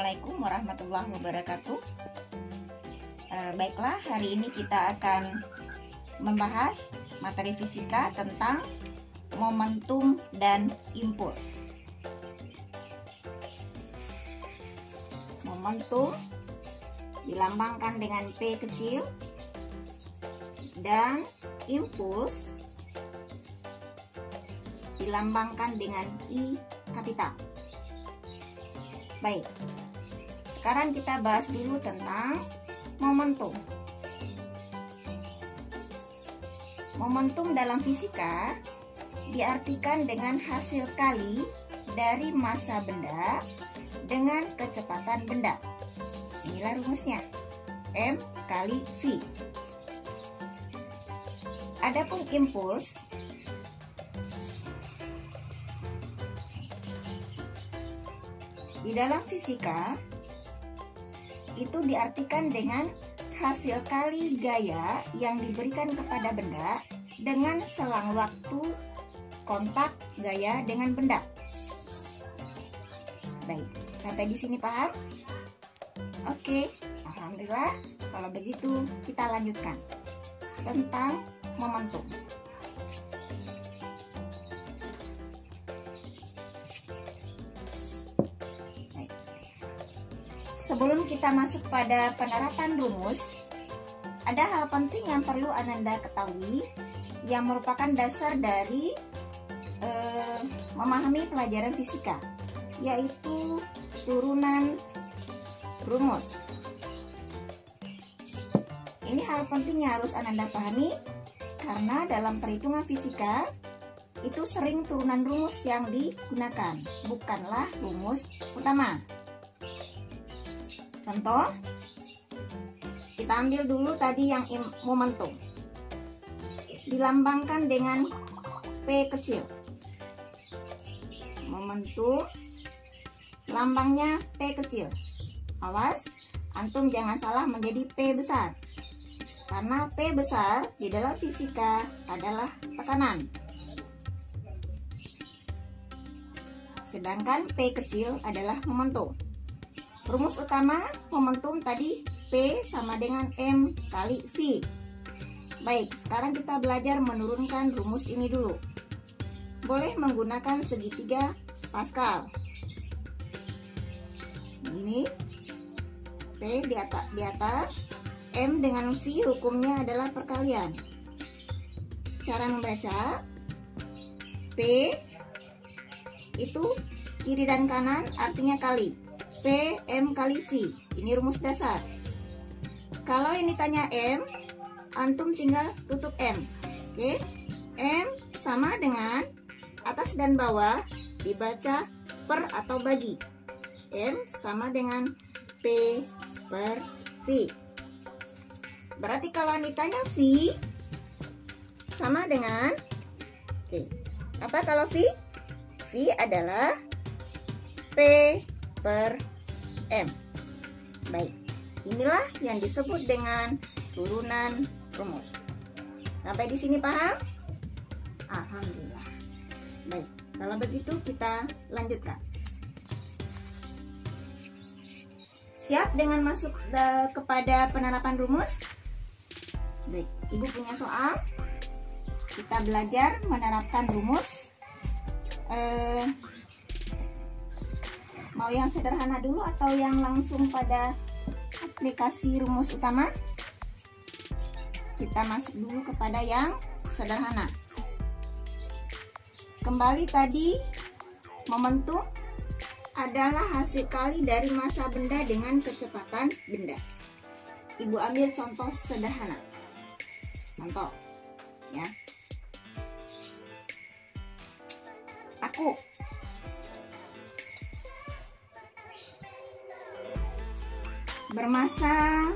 Assalamualaikum warahmatullahi wabarakatuh. Baiklah, hari ini kita akan membahas materi fisika tentang momentum dan impuls. Momentum dilambangkan dengan P kecil dan impuls dilambangkan dengan I kapital. Baik, sekarang kita bahas dulu tentang momentum. Momentum dalam fisika diartikan dengan hasil kali dari massa benda dengan kecepatan benda. Inilah rumusnya, M kali V. Adapun impuls di dalam fisika itu diartikan dengan hasil kali gaya yang diberikan kepada benda dengan selang waktu kontak gaya dengan benda. Baik, sampai di sini paham? Oke, alhamdulillah. Kalau begitu kita lanjutkan tentang momentum. Sebelum kita masuk pada penerapan rumus, ada hal penting yang perlu Ananda ketahui yang merupakan dasar dari memahami pelajaran fisika, yaitu turunan rumus. Ini hal penting yang harus Ananda pahami karena dalam perhitungan fisika itu sering turunan rumus yang digunakan, bukanlah rumus utama. Contoh, kita ambil dulu tadi yang momentum. Dilambangkan dengan P kecil. Momentum, lambangnya P kecil. Awas, antum jangan salah menjadi P besar. Karena P besar di dalam fisika adalah tekanan. Sedangkan P kecil adalah momentum. Rumus utama momentum tadi P sama dengan M kali V. Baik, sekarang kita belajar menurunkan rumus ini dulu. Boleh menggunakan segitiga Pascal. Ini P di atas, M dengan V hukumnya adalah perkalian. Cara membaca, P itu kiri dan kanan artinya kali. P, M kali V. Ini rumus dasar. Kalau yang ditanya M, antum tinggal tutup M. Oke, M sama dengan atas dan bawah dibaca per atau bagi. M sama dengan P per V. Berarti kalau ditanya V sama dengan, oke, apa kalau V? V adalah P per M. Baik, inilah yang disebut dengan turunan rumus. Sampai di sini paham? Alhamdulillah. Baik, kalau begitu kita lanjutkan. Siap dengan masuk kepada penerapan rumus? Baik, Ibu punya soal. Kita belajar menerapkan rumus. Mau yang sederhana dulu atau yang langsung pada aplikasi rumus utama? Kita masuk dulu kepada yang sederhana. Kembali tadi, momentum adalah hasil kali dari massa benda dengan kecepatan benda. Ibu ambil contoh sederhana. Contoh, ya. Aku bermassa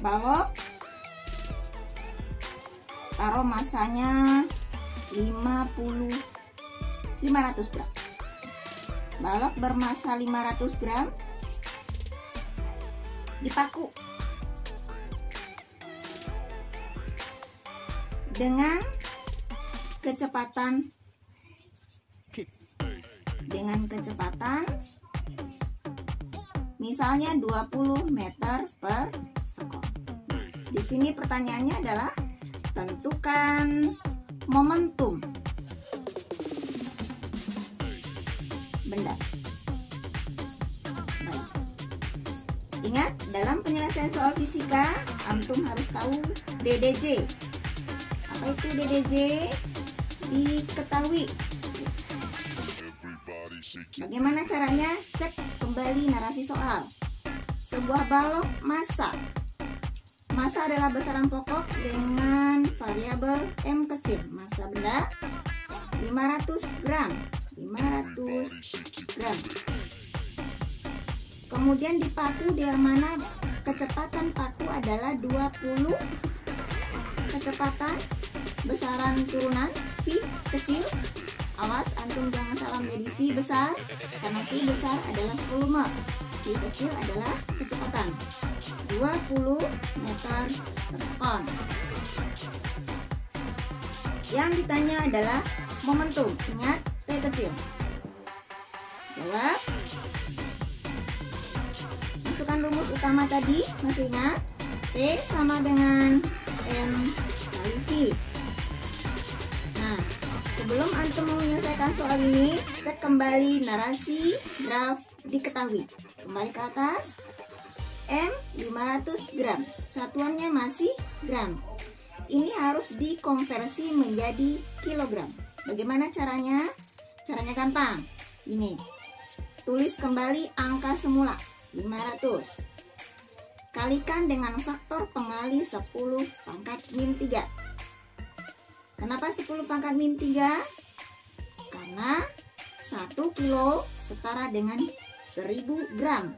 balok taruh massanya 500 gram. Balok bermassa 500 gram dipaku dengan kecepatan misalnya 20 meter per sekon. Di sini pertanyaannya adalah tentukan momentum benda. Baik. Ingat, dalam penyelesaian soal fisika, antum harus tahu DDJ. Apa itu DDJ? Diketahui. Bagaimana caranya? Cek kembali narasi soal. Sebuah balok massa. Massa adalah besaran pokok dengan variabel M kecil. Massa benda 500 gram. 500 gram. Kemudian dipaku di mana kecepatan paku adalah 20. Kecepatan besaran turunan V kecil. Awas antum jangan salah menjadi V besar, karena V besar adalah volume, V kecil adalah kecepatan. 20 meter per sekon. Yang ditanya adalah momentum. Ingat, T kecil. Jawab. Masukkan rumus utama tadi, masih ingat? T sama dengan M kali V. Nah, sebelum antum menyelesaikan soal ini, cek kembali narasi graf diketahui. Kembali ke atas. M 500 gram. Satuannya masih gram. Ini harus dikonversi menjadi kilogram. Bagaimana caranya? Caranya gampang. Ini. Tulis kembali angka semula 500. Kalikan dengan faktor pengali 10 pangkat min 3. Kenapa 10 pangkat min 3? Karena 1 kilo setara dengan 1000 gram.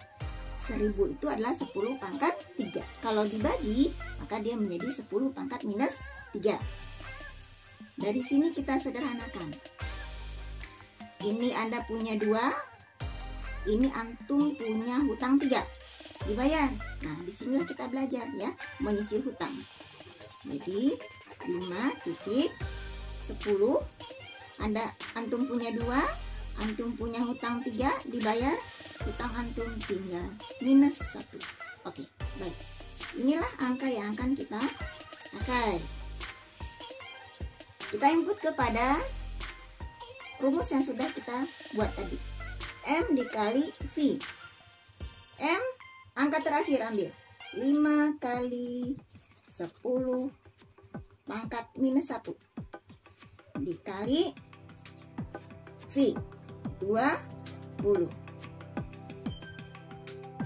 1000 itu adalah 10 pangkat 3. Kalau dibagi, maka dia menjadi 10 pangkat minus 3. Dari sini kita sederhanakan. Ini Anda punya 2, ini antum punya hutang 3. Dibayar. Nah, disinilah kita belajar ya, menyicil hutang. Jadi 5,10 antum punya 2, antum punya hutang 3, dibayar, hutang antum tinggal minus 1. Oke, baik. Inilah angka yang akan kita pakai. Kita input kepada rumus yang sudah kita buat tadi. M dikali V. M angka terakhir ambil 5 kali 10 pangkat minus 1 dikali V 20.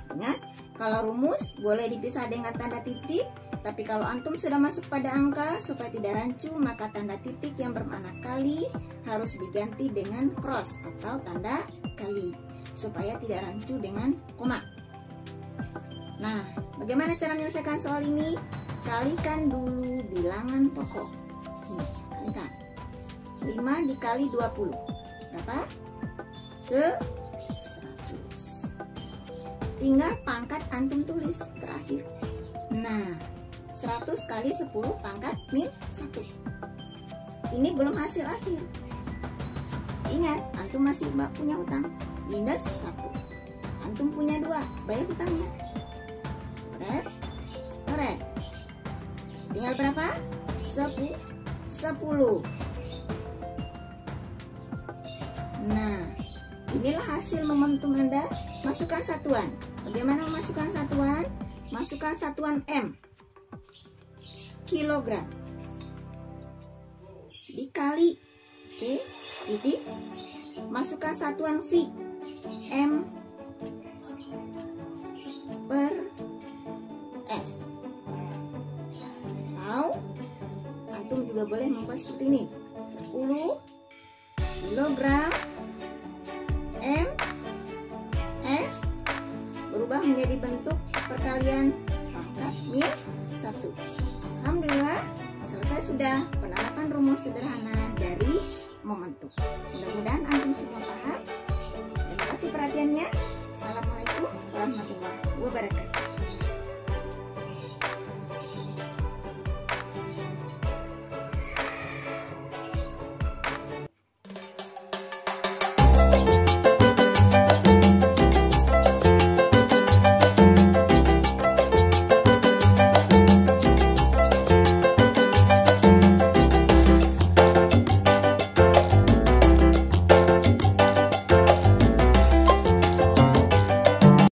Ingat, kalau rumus boleh dipisah dengan tanda titik, tapi kalau antum sudah masuk pada angka, supaya tidak rancu, maka tanda titik yang bermakna kali harus diganti dengan cross atau tanda kali, supaya tidak rancu dengan koma. Nah, bagaimana cara menyelesaikan soal ini? Kalikan dulu bilangan pokok. Nih, kalikan. 5 dikali 20. Berapa? 100. Tinggal pangkat antum tulis terakhir. Nah, 100 kali 10 pangkat min 1. Ini belum hasil akhir. Ingat, antum masih punya hutang. Minus 1. Antum punya 2, bayar hutangnya. Korek. Tinggal berapa? 10. Nah, inilah hasil momentum Anda. Masukkan satuan. Bagaimana memasukkan satuan? Masukkan satuan M. Kilogram. Dikali T titik. Masukkan satuan V. M per S. Atau antum juga boleh membuat seperti ini. 10 kilogram M S berubah menjadi bentuk perkalian pangkat min 1. Alhamdulillah, selesai sudah penerapan rumus sederhana dari momentum. Mudah-mudahan antum semua paham.